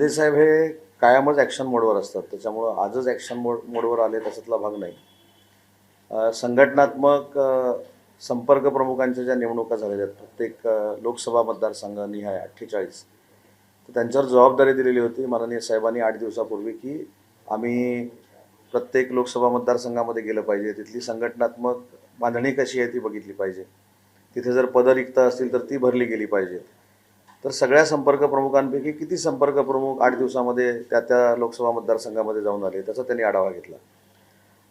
शिंदेसाहेब हे कायमच ॲक्शन मोडवर असतात, त्याच्यामुळं आजच ॲक्शन मोडवर आले त्याच्यातला भाग नाही. संघटनात्मक संपर्क प्रमुखांच्या ज्या नेमणुका झालेल्या आहेत प्रत्येक लोकसभा मतदारसंघानिहाय 48, तर त्यांच्यावर जबाबदारी दिलेली होती माननीय साहेबांनी 8 दिवसापूर्वी की आम्ही प्रत्येक लोकसभा मतदारसंघामध्ये गेलं पाहिजे, तिथली संघटनात्मक बांधणी कशी आहे ती बघितली पाहिजे, तिथे जर पदं रिक्त असतील तर ती भरली गेली पाहिजेत. तर सगळ्या संपर्क प्रमुखांपैकी किती संपर्क प्रमुख 8 दिवसामध्ये त्या लोकसभा मतदारसंघामध्ये जाऊन आले त्याचा त्यांनी आढावा घेतला.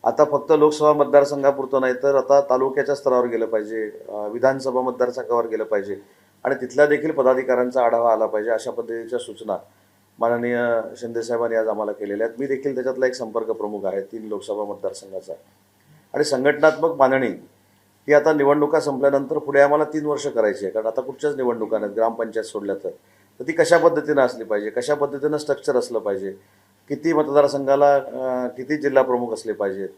आता फक्त लोकसभा मतदारसंघापुरतं नाही तर आता तालुक्याच्या स्तरावर गेलं पाहिजे, विधानसभा मतदारसंघावर गेलं पाहिजे आणि तिथल्या देखील पदाधिकाऱ्यांचा आढावा आला पाहिजे, अशा पद्धतीच्या सूचना माननीय शिंदेसाहेबांनी आज आम्हाला केलेल्या आहेत. मी देखील त्याच्यातला एक संपर्क प्रमुख आहे 3 लोकसभा मतदारसंघाचा. आणि संघटनात्मक बांधणी ही आता निवडणुका संपल्यानंतर पुढे आम्हाला 3 वर्ष करायची आहे, कारण आता कुठच्याच निवडणुका नाहीत, ग्रामपंचायत सोडल्या तर ती कशा पद्धतीनं असली पाहिजे, कशा पद्धतीनं स्ट्रक्चर असलं पाहिजे, किती मतदारसंघाला किती जिल्हा प्रमुख असले पाहिजेत,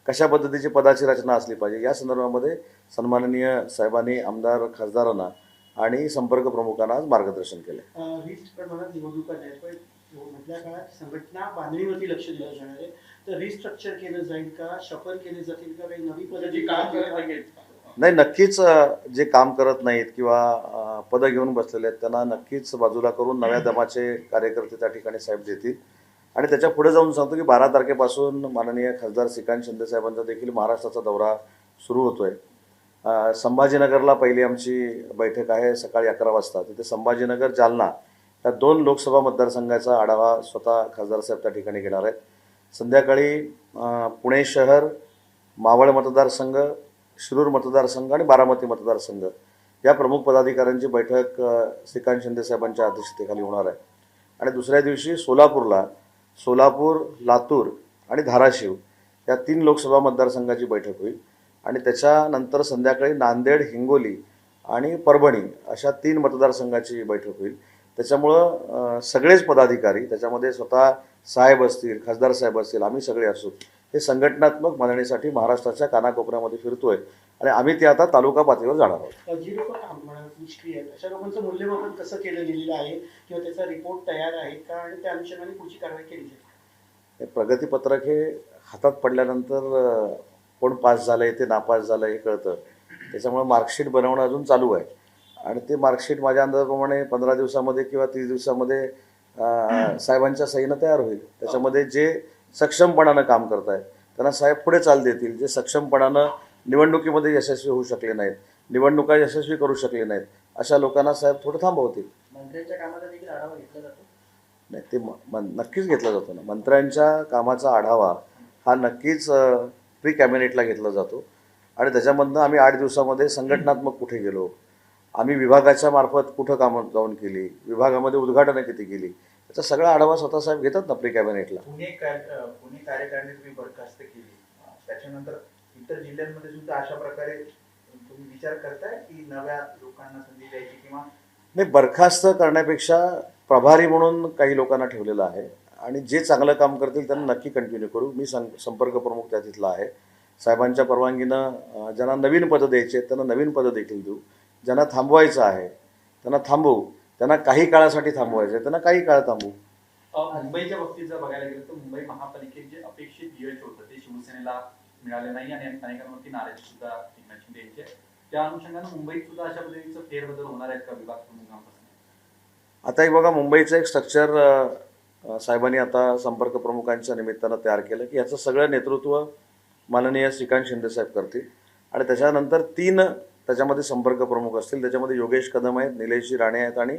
कशा पद्धतीची पदाची रचना असली पाहिजे, या संदर्भामध्ये सन्माननीय साहेबांनी आमदार खासदारांना आणि संपर्क प्रमुखांना आज मार्गदर्शन केले. वीस प्रमाणात निवडणुका नाही, पण मधल्या काळात संघटना बांधणीवरती लक्ष दिलं जाणार आहे. तर रिस्ट्रक्चर केलं जाईल का, शफल केले जातील का, काही नवी पद्धती नाही, नक्कीच जे काम करत नाहीत किंवा पदं घेऊन बसलेले आहेत त्यांना नक्कीच बाजूला करून नव्या दमाचे कार्यकर्ते त्या ठिकाणी साहेब देतील. आणि त्याच्या पुढे जाऊन सांगतो की 12 तारखेपासून माननीय खासदार श्रीकांत शिंदे साहेबांचा देखील महाराष्ट्राचा दौरा सुरू होतोय. संभाजीनगरला पहिली आमची बैठक आहे सकाळी 11 वाजता. तिथे संभाजीनगर जालना या 2 लोकसभा मतदारसंघाचा आढावा स्वतः खासदार साहेब त्या ठिकाणी घेणार आहेत. संध्याकाळी पुणे शहर, मावळ मतदारसंघ, शिरूर मतदारसंघ आणि बारामती मतदारसंघ या प्रमुख पदाधिकाऱ्यांची बैठक श्रीकांत शिंदे साहेबांच्या अध्यक्षतेखाली होणार आहे. आणि दुसऱ्या दिवशी सोलापूर, लातूर आणि धाराशिव या 3 लोकसभा मतदारसंघाची बैठक होईल. आणि त्याच्यानंतर संध्याकाळी नांदेड, हिंगोली आणि परभणी अशा 3 मतदारसंघाची बैठक होईल. त्याच्यामुळं सगळेच पदाधिकारी, त्याच्यामध्ये स्वतः साहेब असतील, खासदार साहेब असतील, आम्ही सगळे असू, हे संघटनात्मक बांधणीसाठी महाराष्ट्राच्या कानाकोपऱ्यामध्ये फिरतोय आणि आम्ही ते आता तालुका पातळीवर जाणार आहोत. जी लोक निष्क्रिय आहेत अशा लोकांचं मूल्यमापन कसं केलं गेलेलं आहे किंवा त्याचा रिपोर्ट तयार आहे का आणि त्या अनुषंगाने पुढची कारवाई केली जाईल? प्रगतीपत्रक हे हातात पडल्यानंतर कोण पास झालंय ते नापास झालंय हे कळतं. त्याच्यामुळे मार्कशीट बनवणं अजून चालू आहे आणि ते मार्कशीट माझ्या अंदाजाप्रमाणे 15 दिवसामध्ये किंवा 30 दिवसामध्ये साहेबांच्या सहीनं तयार होईल. त्याच्यामध्ये जे सक्षमपणानं काम करत आहेत त्यांना साहेब पुढे चाल देतील. जे सक्षमपणानं निवडणुकीमध्ये यशस्वी होऊ शकले नाहीत, निवडणुका यशस्वी करू शकले नाहीत, अशा लोकांना साहेब थोडं थांबवतील. मंत्र्यांच्या कामाचा देखील आढावा घेतला जातो? नाही, ते नक्कीच घेतला जातो ना. मंत्र्यांच्या कामाचा आढावा हा नक्कीच प्री कॅबिनेटला घेतला जातो आणि त्याच्यामधनं आम्ही 8 दिवसामध्ये संघटनात्मक कुठे गेलो, आम्ही विभागाच्या मार्फत कुठं कामं जाऊन केली, विभागामध्ये उद्घाटनं किती केली, याचा सगळा आढावा स्वतः साहेब घेतात ना प्री कॅबिनेटला. पुणे कार्यकारिणी तुम्ही बरखास्त केली, त्याच्यानंतर इतर जिल्ह्यांमध्ये सुद्धा अशा प्रकारे तुम्ही विचार करताय की नव्या लोकांना संधी द्यायची किंवा नाही? बरखास्त करण्यापेक्षा प्रभारी म्हणून काही लोकांना ठेवलेलं आहे आणि जे चांगलं काम करतील त्यांना नक्की कंटिन्यू करू. मी संपर्क प्रमुख त्या तिथला आहे. साहेबांच्या परवानगीनं ज्यांना नवीन पदं द्यायची आहेत त्यांना नवीन पदं देखील देऊ. ज्यांना थांबवायचं आहे त्यांना थांबवू. त्यांना काही काळासाठी थांबवायचं आहे त्यांना काही काळ थांबवू. मुंबईच्या बाबतीत जर बघायला गेलं तर मुंबई महापालिकेत जे अपेक्षित यश होतं ते शिवसेनेला मिळाले नाही आणि अनेकांवरती नाराजी सुद्धा एकनाथ शिंदे यांचे. त्या अनुषंगाने मुंबईत सुद्धा अशा पद्धतीचं फेरबदल होणार आहेत का विभाग प्रमुखांपासून? आता एक बघा, मुंबईचं एक स्ट्रक्चर साहेबांनी आता संपर्क प्रमुखांच्या निमित्तानं तयार केलं की याचं सगळं नेतृत्व माननीय श्रीकांत शिंदे साहेब करतील आणि त्याच्यानंतर 3 त्याच्यामध्ये संपर्क प्रमुख असतील. त्याच्यामध्ये योगेश कदम आहेत, निलेशजी राणे आहेत आणि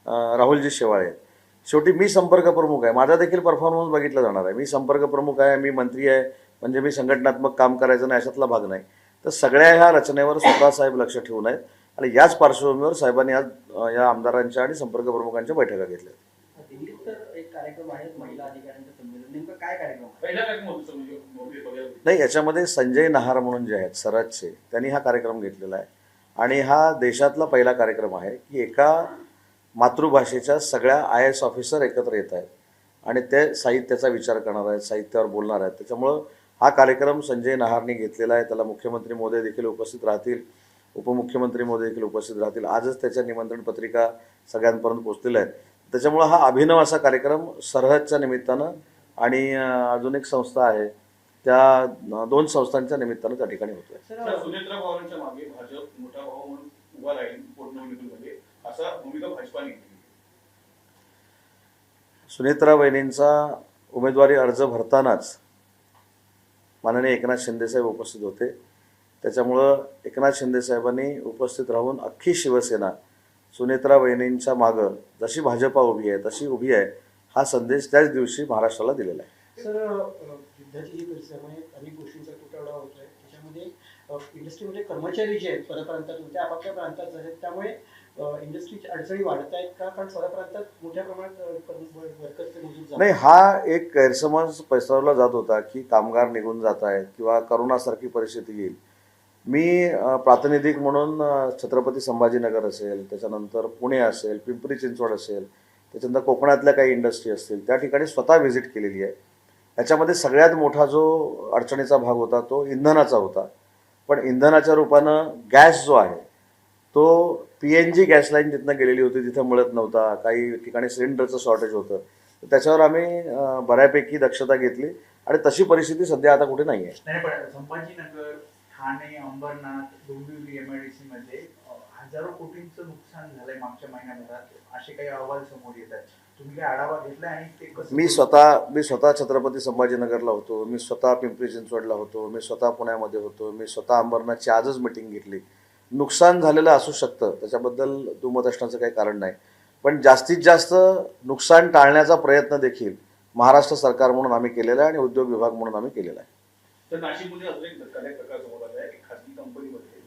राहुलजी शेवाळे आहेत. शेवटी मी संपर्क प्रमुख आहे, माझा देखील परफॉर्मन्स बघितला जाणार आहे. मी संपर्क प्रमुख आहे, मी मंत्री आहे, म्हणजे मी संघटनात्मक काम करायचं नाही अशातला भाग नाही. तर सगळ्या ह्या रचनेवर स्वतः साहेब लक्ष ठेवून आहेत आणि याच पार्श्वभूमीवर साहेबांनी आज या आमदारांच्या आणि संपर्क प्रमुखांच्या बैठका घेतल्या. दिल्लीत तर एक कार्यक्रम आहे महिला अधिकाऱ्यांचं संमेलन, नेमकं काय कार्यक्रम? नाही, याच्यामध्ये संजय नहार म्हणून जे आहेत सराजचे, त्यांनी हा कार्यक्रम घेतलेला आहे आणि हा देशातला पहिला कार्यक्रम आहे की एका मातृभाषेच्या सगळ्या IAS ऑफिसर एकत्र येत आहेत आणि ते साहित्याचा विचार करणार आहेत, साहित्यावर बोलणार आहेत. त्याच्यामुळं हा कार्यक्रम संजय नहारनी घेतलेला आहे. त्याला मुख्यमंत्री महोदय देखील उपस्थित राहतील, उपमुख्यमंत्री महोदय देखील उपस्थित राहतील. आजच त्याच्या निमंत्रण पत्रिका सगळ्यांपर्यंत पोहोचलेल्या आहेत. त्याच्यामुळं हा अभिनव असा कार्यक्रम सरहदच्या निमित्तानं आणि अजून एक संस्था आहे त्या 2 संस्थांच्या निमित्तानं त्या ठिकाणी होतोय. सर सुनेत्रा पवारांच्या मागे भाजप मोठा भाऊ म्हणून उभा राहील पोटनिवडणुकीमध्ये असा भूमिका भाजपाने केली. सुनेत्रा वहिनींचा उमेदवारी अर्ज भरतानाच माननीय एकनाथ शिंदेसाहेब उपस्थित होते. त्याच्यामुळं एकनाथ शिंदेसाहेबांनी उपस्थित राहून अख्खी शिवसेना सुनेत्रा वहिनींच्या मागं जशी भाजपा उभी आहे तशी उभी आहे हा संदेश त्याच दिवशी महाराष्ट्राला दिलेला आहे. सर युद्धाची जी परिस्थिती आहे अनेक गोष्टींचा तुटवडा होतोय. त्याच्यामध्ये इंडस्ट्रीमध्ये कर्मचारी जे आहेत परप्रांतातून ते आपापल्या प्रांतात आहेत, त्यामुळे इंडस्ट्रीच्या अडचणी वाढत आहेत का? कारण परप्रांतात मोठ्या प्रमाणात वर्कर्सचे मजूर जात नाही, हा एक गैरसमज पसरवला जात होता की कामगार निघून जात आहेत किंवा करोनासारखी परिस्थिती येईल. मी प्रातिनिधिक म्हणून छत्रपती संभाजीनगर असेल, त्याच्यानंतर पुणे असेल, पिंपरी चिंचवड असेल, त्याच्यानंतर कोकणातल्या काही इंडस्ट्री असतील त्या ठिकाणी स्वतः व्हिजिट केलेली आहे. याच्यामध्ये सगळ्यात मोठा जो अडचणीचा भाग होता तो इंधनाचा होता. पण इंधनाच्या रूपानं गॅस जो आहे तो PNG गॅस लाईन जिथनं गेलेली होती तिथं मिळत नव्हता. काही ठिकाणी सिलेंडरचं शॉर्टेज होतं. तर त्याच्यावर आम्ही बऱ्यापैकी दक्षता घेतली आणि तशी परिस्थिती सध्या आता कुठे नाही आहे. नाही, पण संभाजीनगर, ठाणे, अंबरनाथ, डोंबिवली MIDC मध्ये हजारो कोटींचं नुकसान झालंय मागच्या महिन्याभरात, असे काही अहवाल समोर येत आहेत. तुम्ही काय आढावा घेतलाय आणि ते कसं? मी स्वतः छत्रपती संभाजीनगरला होतो, मी स्वतः पिंपरी चिंचवडला होतो, मी स्वतः पुण्यामध्ये होतो, मी स्वतः अंबरनाथची आजच मिटिंग घेतली. नुकसान झालेलं असू शकतं, त्याच्याबद्दल दुमत असण्याचं काही कारण नाही. पण जास्तीत जास्त नुकसान टाळण्याचा प्रयत्न देखील महाराष्ट्र सरकार म्हणून आम्ही केलेला आहे आणि उद्योग विभाग म्हणून आम्ही केलेला आहे. तर नाशिकमध्ये अजून एक धक्कादायक प्रकार समोर आला आहे की खासगी कंपनीमध्ये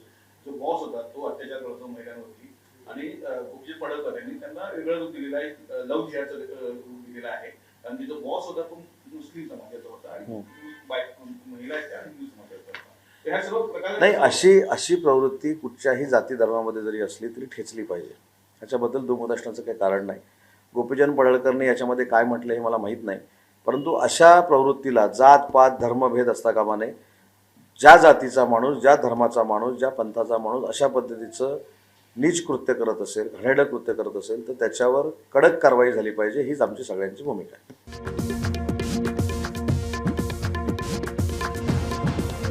जो बॉस होता तो अत्याचार करतो महिलांवरती आणि गोपीचंद पडळकर यांनी त्यांना वेगळं रूप दिलेलं आहे, लव्ह जिहादचं रूप दिलेलं आहे. कारण की जो बॉस होता तो मुस्लिम समाजाचा होता आणि महिला आहेत त्या हिंदू समाजाचा होता. तर ह्या सर्व प्रकार नाही, अशी प्रवृत्ती कुठच्याही जाती धर्मामध्ये जरी असली तरी ठेचली पाहिजे. याच्याबद्दल दुमत असण्याचं काही कारण नाही. गोपीचंद पडळकरने याच्यामध्ये काय म्हटलं हे मला माहीत नाही, परंतु अशा प्रवृत्तीला जात पात धर्मभेद असता कामा नये. ज्या जातीचा माणूस, ज्या धर्माचा माणूस, ज्या पंथाचा माणूस अशा पद्धतीचं नीच कृत्य करत असेल, घाणेरडं कृत्य करत असेल तर त्याच्यावर कडक कारवाई झाली पाहिजे, हीच आमची सगळ्यांची भूमिका आहे.